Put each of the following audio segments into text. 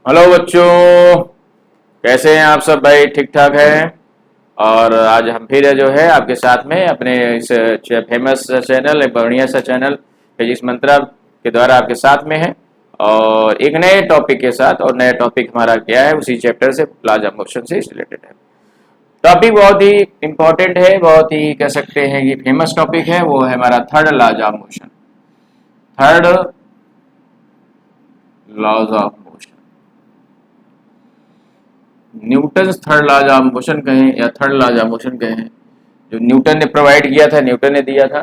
Hello बच्चों, कैसे हैं आप सब भाई? ठीक ठाक है। और आज हम फिर जो है आपके साथ में अपने इस फेमस चैनल, एक बढ़िया सा चैनल फिजिक्स मंत्रा के द्वारा आपके साथ में है। और एक नए टॉपिक के साथ, और नया टॉपिक हमारा क्या है, उसी चैप्टर से प्लाज्मा मोशन से रिलेटेड है। टॉपिक बहुत ही इंपॉर्टेंट है, बहुत ही कह सकते हैं कि फेमस टॉपिक है। वो है हमारा third laws of motion. Third laws of motion, Newton third laws of motion कहें या थर्ड लॉज ऑफ मोशन कहें, जो न्यूटन ने प्रोवाइड किया था, न्यूटन ने दिया था,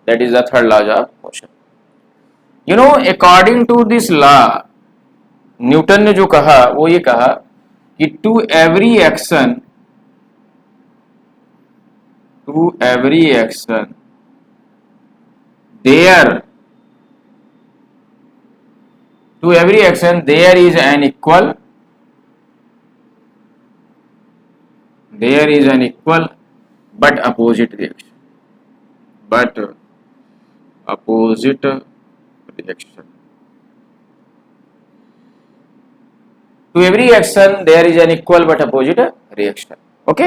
that is the third laws of motion. You know, according to this law, Newton ने जो कहा वो ये कहा कि to every action there there is an equal but opposite reaction, but opposite reaction to every action there is an equal but opposite reaction. Okay,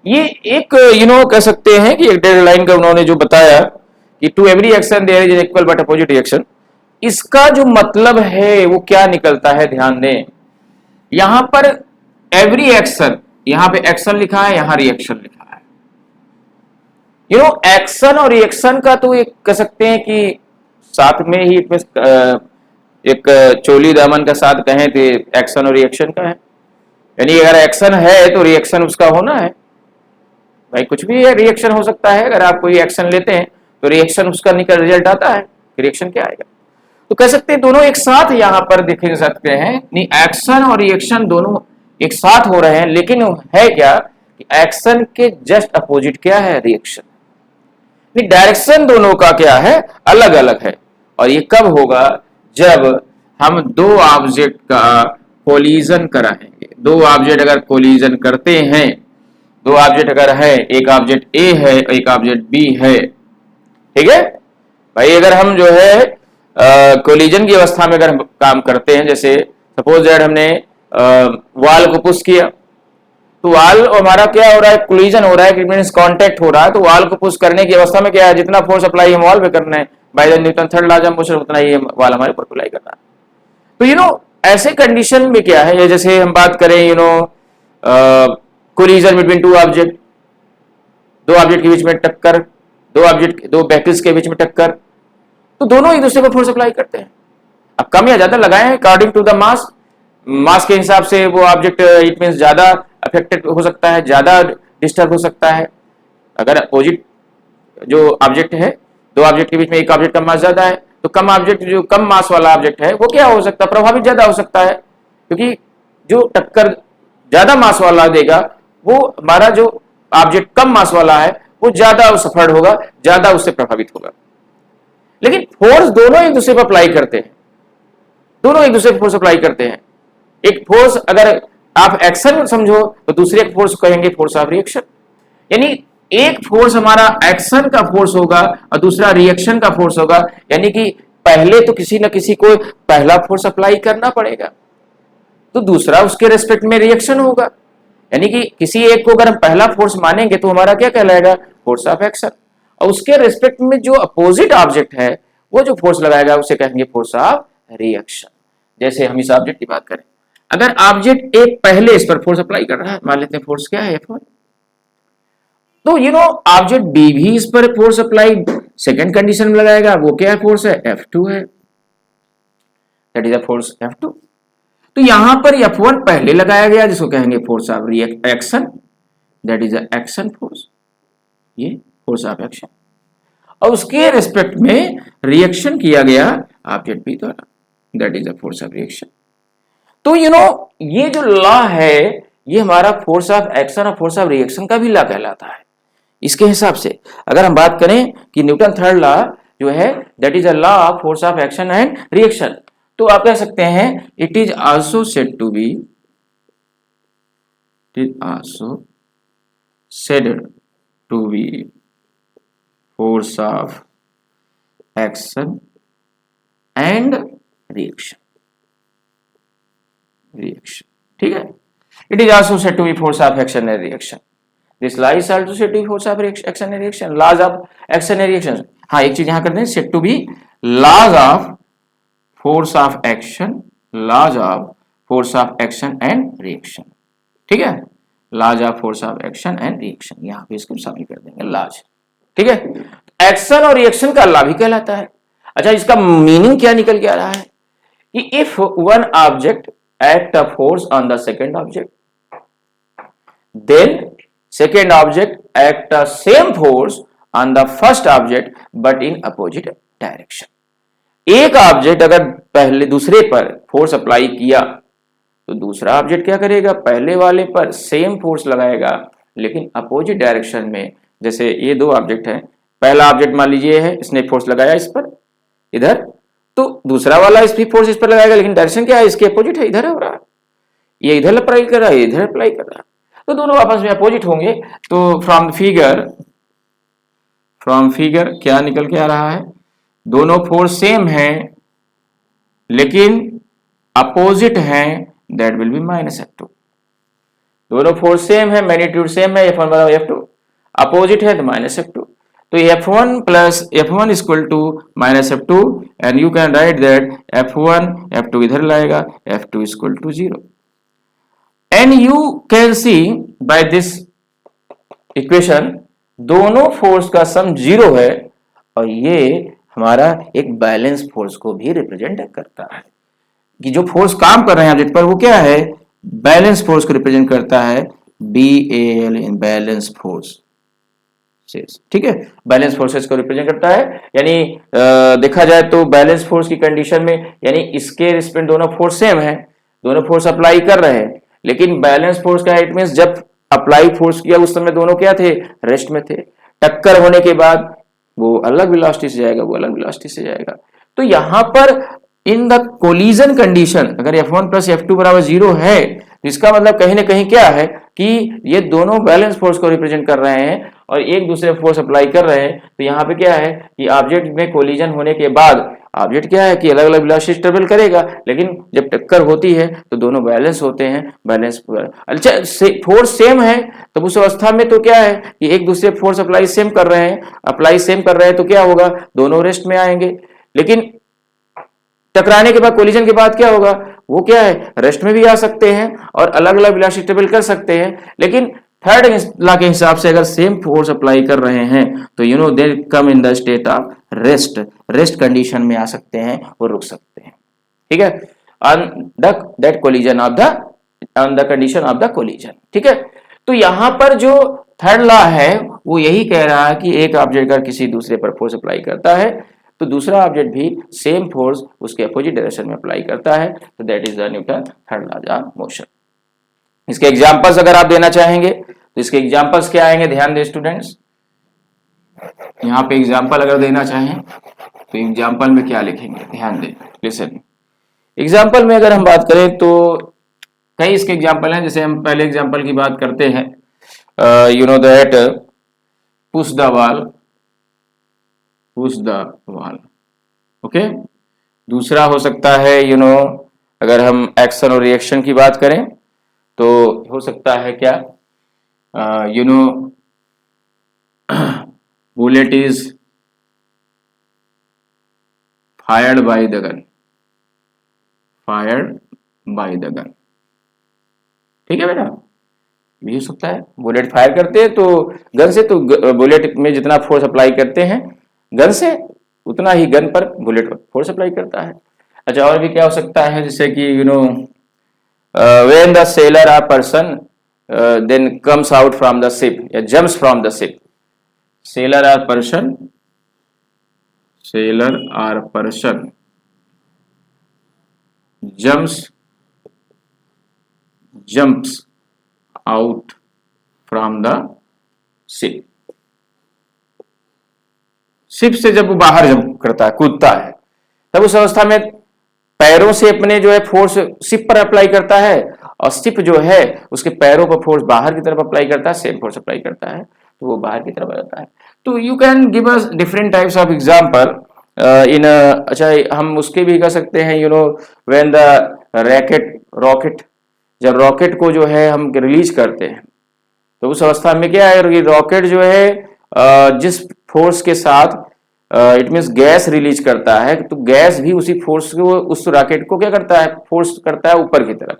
ये एक कह सकते हैं कि एक डेड लाइन का उन्होंने जो बताया कि to every action there is an equal but opposite reaction, इसका जो मतलब है वो क्या निकलता है, ध्यान दें। यहां पर एवरी एक्शन, यहां पे एक्शन लिखा है, यहां रिएक्शन लिखा है। एक्शन और रिएक्शन का तो एक कह सकते हैं कि साथ में ही एक चोली दामन का साथ कहें तो एक्शन और रिएक्शन का है। यानी अगर एक्शन है तो रिएक्शन उसका होना है। भाई कुछ भी है, रिएक्शन हो सकता है। अगर आप कोई एक्शन लेते हैं तो रिएक्शन उसका निकल रिजल्ट आता है, रिएक्शन क्या आएगा। तो कह सकते हैं दोनों एक साथ यहां पर देख सकते हैं, नहीं एक्शन और रिएक्शन दोनों एक साथ हो रहे हैं, लेकिन है क्या कि एक्शन के जस्ट अपोजिट क्या है, रिएक्शन। डायरेक्शन दोनों का क्या है, अलग अलग है। और ये कब होगा, जब हम दो ऑब्जेक्ट का कोलिजन कराएंगे। दो ऑब्जेक्ट अगर कोलिजन करते हैं, दो ऑब्जेक्ट अगर है, एक ऑब्जेक्ट ए है एक ऑब्जेक्ट बी है, ठीक है भाई। अगर हम जो है कोलिजन की अवस्था में अगर हम काम करते हैं, जैसे सपोज दैट हमने वॉल को पुश किया, तो वाल हमारा क्या हो रहा है, कोलिजन हो रहा है, मींस कांटेक्ट हो रहा है। तो वाल को पुश करने की अवस्था में क्या है, जितना फोर्स अप्लाई हम वॉल पे करना है by the Newton third law of motion, उतना ही वाल हमारे ऊपर अप्लाई करना है। तो ऐसे कंडीशन में क्या है, जैसे हम बात करें कोलिजन बिटवीन टू ऑब्जेक्ट, दो ऑब्जेक्ट के बीच में टक्कर, दो वेहिकल्स के बीच में टक्कर, तो दोनों एक दूसरे को फोर्स अप्लाई करते हैं। अब कम या ज्यादा लगाएं अकॉर्डिंग टू द मास, मास के हिसाब से वो ऑब्जेक्ट इट मीन ज्यादा अफेक्टेड हो सकता है, ज्यादा डिस्टर्ब हो सकता है। अगर अपोजिट जो ऑब्जेक्ट है, दो ऑब्जेक्ट के बीच में एक ऑब्जेक्ट का मास ज्यादा है, तो कम ऑब्जेक्ट, जो कम मास वाला ऑब्जेक्ट है, वो क्या हो सकता है, प्रभावित ज्यादा हो सकता है। क्योंकि जो टक्कर ज्यादा मास वाला देगा, वो हमारा जो ऑब्जेक्ट कम मास वाला है वो ज्यादा सफर होगा, ज्यादा उससे प्रभावित होगा। लेकिन फोर्स दोनों एक दूसरे पर अप्लाई करते हैं, दोनों एक दूसरे पर फोर्स अप्लाई करते हैं। एक फोर्स अगर आप एक्शन समझो तो दूसरे एक फोर्स कहेंगे फोर्स ऑफ रिएक्शन। यानी एक फोर्स हमारा एक्शन का फोर्स होगा और दूसरा रिएक्शन का फोर्स होगा। यानी कि पहले तो किसी न किसी को पहला फोर्स अप्लाई करना पड़ेगा, तो दूसरा उसके रेस्पेक्ट में रिएक्शन होगा। यानी कि किसी एक को अगर हम पहला फोर्स मानेंगे तो हमारा क्या कहलाएगा, फोर्स ऑफ एक्शन। और उसके रेस्पेक्ट में जो अपोजिट ऑब्जेक्ट है वो जो फोर्स लगाएगा उसे कहेंगे फोर्स ऑफ रिएक्शन। जैसे हम इस ऑब्जेक्ट की बात करें, अगर ऑब्जेक्ट एक पहले इस पर फोर्स अप्लाई कर रहा है, मान लेते हैं फोर्स क्या है, F1, तो ऑब्जेक्ट बी भी इस पर फोर्स अप्लाई सेकंड कंडीशन में लगाएगा, वो क्या फोर्स है, F2 है, that is a force F2। तो यहां पर F1 पहले लगाया गया जिसको कहेंगे force of action, that is a action force, ये फोर्स ऑफ एक्शन। और उसके रेस्पेक्ट में रिएक्शन किया गया ऑब्जेक्ट बी द्वारा, that is a force of reaction. तो ये जो लॉ है, ये हमारा फोर्स ऑफ एक्शन और फोर्स ऑफ रिएक्शन का भी लॉ कहलाता है। इसके हिसाब से अगर हम बात करें कि न्यूटन थर्ड लॉ जो है, that is a law of force of action and reaction, तो आप कह सकते हैं it is also said to be, force of action and reaction. reaction. ठीक है. It is also said to be force of action and reaction. This law is also said to be force of action and reaction. Laws of action and reaction. हाँ, एक चीज यहाँ करते हैं, said to be laws of force of action, laws of force of action and reaction. ठीक है, laws of force of action and reaction. यहाँ पे इसको शामिल कर देंगे laws. ठीक है, एक्शन और रिएक्शन का लॉ भी कहलाता है. अच्छा, इसका मीनिंग क्या निकल के आ रहा है कि if one object act a force on the second object, then second object act a same force on the first object but in opposite direction. एक ऑब्जेक्ट अगर पहले दूसरे पर फोर्स अप्लाई किया तो दूसरा ऑब्जेक्ट क्या करेगा, पहले वाले पर सेम फोर्स लगाएगा लेकिन अपोजिट डायरेक्शन में. जैसे ये दो ऑब्जेक्ट है, पहला ऑब्जेक्ट मान लीजिए है, इसने फोर्स लगाया इस पर इधर, तो दूसरा वाला इस भी फोर्स इस पर लगाएगा लेकिन डायरेक्शन क्या है, इसके अपोजिट है, इधर हो रहा है. ये इधर अप्लाई कर रहा है, इधर अप्लाई कर रहा है, तो दोनों आपस में अपोजिट होंगे. तो फ्रॉम फिगर क्या निकल के आ रहा है, दोनों फोर्स सेम है लेकिन अपोजिट है, दैट विल बी -F2. दोनों फोर्स सेम है, मैग्नीट्यूड सेम है, F1 बराबर F2, अपोजिट है तो -F2. तो F1 plus F1 equal to -F2 and you can write that F1 F2 इधर लाएगा, F2 equal to 0. And you can see by this equation दोनों force का सम 0 है और ये हमारा एक बैलेंस फोर्स को भी रिप्रेजेंट करता है कि जो फोर्स काम कर रहे हैं ऑब्जेक्ट पर वो क्या है, बैलेंस फोर्स को रिप्रेजेंट करता है, BAL इन बैलेंस फोर्स. ठीक है, बैलेंस फोर्सेस को रिप्रेजेंट करता है. यानी देखा जाए तो बैलेंस फोर्स की कंडीशन में, यानी इसके रिस्पेक्ट दोनों फोर्स सेम है, दोनों फोर्स अप्लाई कर रहे हैं, लेकिन बैलेंस फोर्स का इट मींस जब अप्लाई फोर्स किया उस समय दोनों क्या थे, रेस्ट में थे. टक्कर होने के बाद वो अलग वेलोसिटी से जाएगा, वो अलग वेलोसिटी से जाएगा. तो यहां पर इन द कोलिजन कंडीशन अगर F1 प्लस F2 बराबर 0 है तो इसका मतलब कहीं ना कहीं क्या है कि ये दोनों बैलेंस फोर्स को रिप्रेजेंट कर रहे हैं और एक दूसरे फोर्स अप्लाई कर रहे हैं. तो यहाँ पे क्या है कि ऑब्जेक्ट में कोलिजन होने के बाद ऑब्जेक्ट क्या है कि अलग अलग वेलोसिटी ट्रेवल करेगा, लेकिन जब टक्कर होती है तो दोनों बैलेंस होते हैं, बैलेंस. अच्छा, फोर्स सेम है तो उस अवस्था में तो क्या है कि एक दूसरे फोर्स अप्लाई सेम कर रहे हैं, तो क्या होगा, दोनों रेस्ट में आएंगे. लेकिन टकराने के बाद, कोलिजन के बाद क्या होगा, वो क्या है, रेस्ट में भी आ सकते हैं और अलग अलग वेलोसिटी ट्रेवल कर सकते हैं. लेकिन थर्ड लॉ के हिसाब से अगर सेम फोर्स अप्लाई कर रहे हैं तो you know they come in the state of rest condition में आ सकते हैं और रुक सकते हैं. ठीक है, on the condition of the collision. ठीक है, तो यहां पर जो थर्ड लॉ है वो यही कह रहा है कि एक ऑब्जेक्ट अगर किसी दूसरे पर फोर्स अप्लाई करता है तो दूसरा ऑब्जेक्ट भी सेम फोर्स उसके अपोजिट डायरेक्शन में अप्लाई करता है. तो that is the Newton third law of motion. इसके एग्जांपल्स अगर आप देना चाहेंगे तो इसके एग्जांपल्स क्या आएंगे, ध्यान दें स्टूडेंट्स. यहाँ पे एग्जांपल अगर देना चाहें तो एग्जांपल में क्या लिखेंगे, ध्यान दें, लिसन. एग्जांपल में अगर हम बात करें तो कई इसके एग्जांपल हैं. जैसे हम पहले एग्जांपल की बात करते हैं, you know that push the wall. Okay, दूसरा हो सकता है यू नो अगर हम एक्शन और रिएक्शन की बात करें तो हो सकता है क्या, you know bullet is fired by the gun. ठीक है बेटा, भी हो सकता है बुलेट फायर करते हैं तो गन से, तो बुलेट में जितना फोर्स अप्लाई करते हैं गन से उतना ही गन पर बुलेट फोर्स अप्लाई करता है. अच्छा, और भी क्या हो सकता है, जैसे कि you know when the sailor or person then comes out from the ship या jumps from the ship. Sailor or person jumps out from the ship. Ship से जब वो बाहर जंप करता है, कूदता है, तब उस अवस्था में पैरों से अपने जो है फोर्स शिप पर अप्लाई करता है और शिप जो है उसके पैरों पर फोर्स बाहर की तरफ अप्लाई करता है, सेम फोर्स अप्लाई करता है तो वो बाहर की तरफ आ जाता है. तो you can give us different types of example in. अच्छा, हम उसके भी कर सकते हैं, you know when the racket rocket, जब रॉकेट को जो है हम रिलीज करते हैं तो उस अवस्था में क्या है कि रॉकेट जो है जिस फोर्स के साथ इट मीन्स गैस रिलीज करता है, तो गैस भी उसी फोर्स को, उस रॉकेट को क्या करता है, फोर्स करता है ऊपर की तरफ।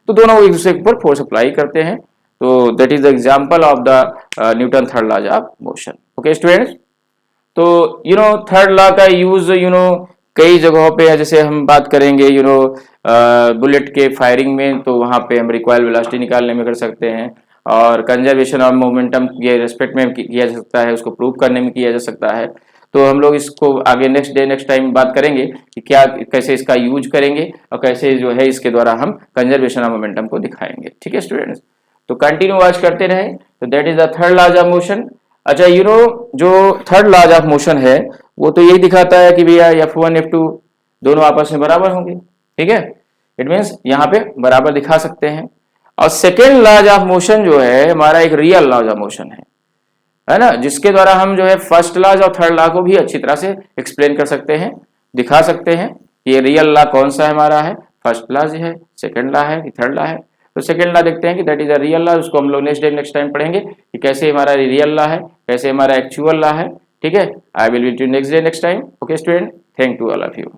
तो दोनों एक दूसरे के ऊपर फोर्स अप्लाई करते हैं। तो that is the example of the Newton third law of motion. Okay students, तो थर्ड लॉ का यूज कई जगहों पे है। जैसे हम बात करेंगे बुलेट के फायरिंग में, तो वहां पे हम रिकॉइल वेलोसिटी निकालने में कर सकते हैं, और कंजर्वेशन ऑफ मोमेंटम के रेस्पेक्ट में किया जा सकता है, उसको प्रूव करने में किया जा सकता है। तो हम लोग इसको आगे नेक्स्ट टाइम बात करेंगे कि क्या कैसे इसका यूज करेंगे और कैसे जो है इसके द्वारा हम कंजर्वेशन ऑफ मोमेंटम को दिखाएंगे। ठीक है स्टूडेंट्स, तो कंटिन्यू वॉच करते रहें। तो that is the third law of motion. अच्छा जो थर्ड लॉ ऑफ मोशन है वो तो यही दिखाता है कि भैया F1 F2 दोनों आपस में बराबर होंगे। ठीक है, इट मीन्स यहाँ पे बराबर दिखा सकते हैं। और सेकेंड लॉ ऑफ मोशन जो है हमारा एक रियल लॉ ऑफ मोशन है ना, जिसके द्वारा हम जो है फर्स्ट लॉ और थर्ड लॉ को भी अच्छी तरह से एक्सप्लेन कर सकते हैं, दिखा सकते हैं। ये रियल लॉ कौन सा हमारा है, फर्स्ट लॉ है, सेकेंड लॉ है कि थर्ड लॉ है। तो सेकेंड लॉ देखते हैं कि that is a real law, उसको हम लोग नेक्स्ट टाइम पढ़ेंगे कि कैसे हमारा रियल लॉ है, कैसे हमारा एक्चुअल लॉ है। ठीक है, I will meet you next time. Okay student, thank to all of you.